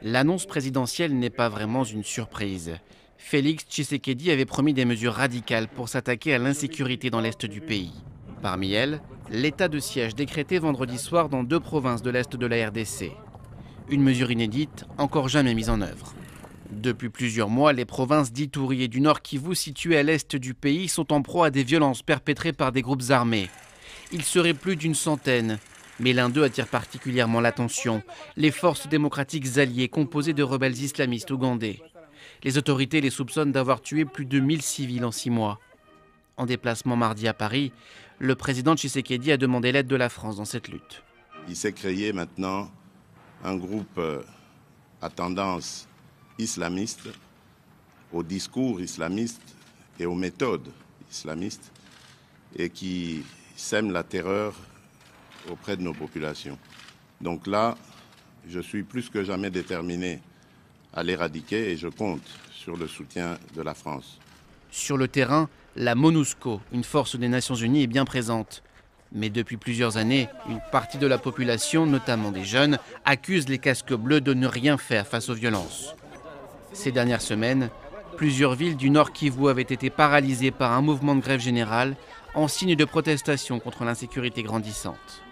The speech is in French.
L'annonce présidentielle n'est pas vraiment une surprise. Félix Tshisekedi avait promis des mesures radicales pour s'attaquer à l'insécurité dans l'est du pays. Parmi elles, l'état de siège décrété vendredi soir dans 2 provinces de l'est de la RDC. Une mesure inédite, encore jamais mise en œuvre. Depuis plusieurs mois, les provinces d'Ituri et du Nord Kivu, situées à l'est du pays, sont en proie à des violences perpétrées par des groupes armés. Il serait plus d'une centaine, mais l'un d'eux attire particulièrement l'attention, les forces démocratiques alliées composées de rebelles islamistes ougandais. Les autorités les soupçonnent d'avoir tué plus de 1000 civils en 6 mois. En déplacement mardi à Paris, le président Tshisekedi a demandé l'aide de la France dans cette lutte. Il s'est créé maintenant un groupe à tendance islamiste, au discours islamiste et aux méthodes islamistes, et qui sème la terreur auprès de nos populations. Donc là, je suis plus que jamais déterminé à l'éradiquer et je compte sur le soutien de la France. Sur le terrain, la MONUSCO, une force des Nations Unies, est bien présente. Mais depuis plusieurs années, une partie de la population, notamment des jeunes, accuse les casques bleus de ne rien faire face aux violences. Ces dernières semaines, plusieurs villes du Nord Kivu avaient été paralysées par un mouvement de grève générale en signe de protestation contre l'insécurité grandissante.